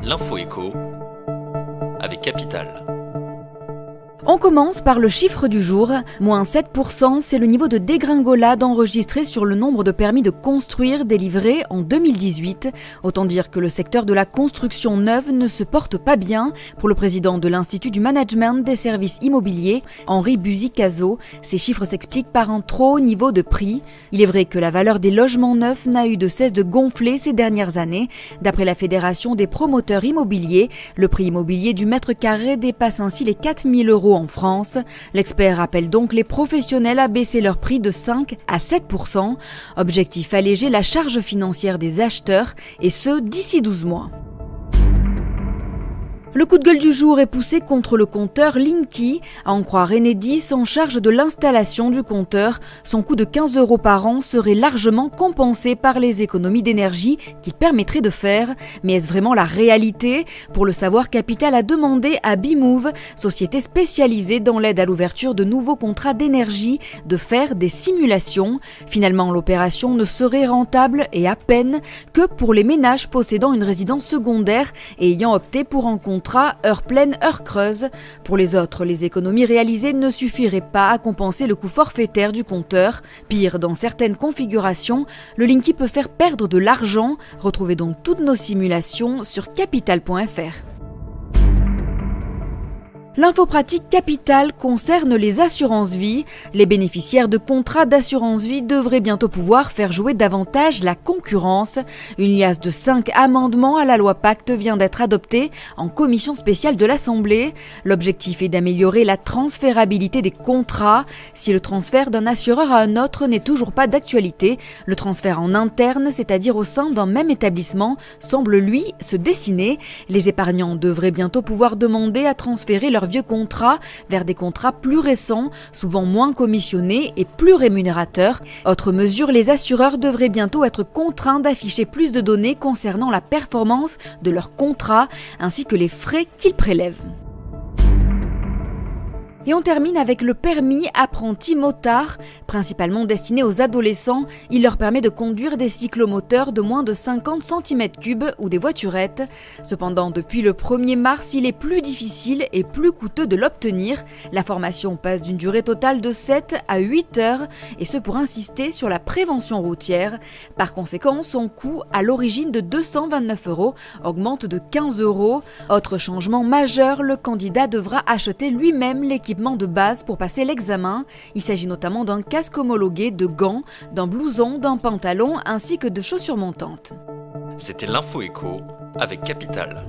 L'info écho avec Capital. On commence par le chiffre du jour. Moins 7%, c'est le niveau de dégringolade enregistré sur le nombre de permis de construire délivrés en 2018. Autant dire que le secteur de la construction neuve ne se porte pas bien. Pour le président de l'Institut du Management des Services Immobiliers, Henri Buzy-Cazot, ces chiffres s'expliquent par un trop haut niveau de prix. Il est vrai que la valeur des logements neufs n'a eu de cesse de gonfler ces dernières années. D'après la Fédération des promoteurs immobiliers, le prix immobilier du mètre carré dépasse ainsi les 4 000 € en France. L'expert appelle donc les professionnels à baisser leur prix de 5 à 7%. Objectif: alléger la charge financière des acheteurs, et ce d'ici 12 mois. Le coup de gueule du jour est poussé contre le compteur Linky. À en croire Enedis, en charge de l'installation du compteur, son coût de 15 € par an serait largement compensé par les économies d'énergie qu'il permettrait de faire. Mais est-ce vraiment la réalité ? Pour le savoir, Capital a demandé à Bmove, société spécialisée dans l'aide à l'ouverture de nouveaux contrats d'énergie, de faire des simulations. Finalement, l'opération ne serait rentable, et à peine, que pour les ménages possédant une résidence secondaire et ayant opté pour un contrat heure pleine, heure creuse. Pour les autres, les économies réalisées ne suffiraient pas à compenser le coût forfaitaire du compteur. Pire, dans certaines configurations, le Linky peut faire perdre de l'argent. Retrouvez donc toutes nos simulations sur capital.fr. L'info pratique Capital concerne les assurances-vie. Les bénéficiaires de contrats d'assurance-vie devraient bientôt pouvoir faire jouer davantage la concurrence. Une liasse de 5 amendements à la loi Pacte vient d'être adoptée en commission spéciale de l'Assemblée. L'objectif est d'améliorer la transférabilité des contrats. Si le transfert d'un assureur à un autre n'est toujours pas d'actualité, le transfert en interne, c'est-à-dire au sein d'un même établissement, semble lui se dessiner. Les épargnants devraient bientôt pouvoir demander à transférer leur vieux contrats vers des contrats plus récents, souvent moins commissionnés et plus rémunérateurs. Autre mesure, les assureurs devraient bientôt être contraints d'afficher plus de données concernant la performance de leurs contrats ainsi que les frais qu'ils prélèvent. Et on termine avec le permis apprenti motard. Principalement destiné aux adolescents, il leur permet de conduire des cyclomoteurs de moins de 50 cm3 ou des voiturettes. Cependant, depuis le 1er mars, il est plus difficile et plus coûteux de l'obtenir. La formation passe d'une durée totale de 7 à 8 heures, et ce pour insister sur la prévention routière. Par conséquent, son coût, à l'origine de 229 €, augmente de 15 €. Autre changement majeur, le candidat devra acheter lui-même l'équipement de base pour passer l'examen. Il s'agit notamment d'un casque homologué, de gants, d'un blouson, d'un pantalon ainsi que de chaussures montantes. C'était l'info écho avec Capital.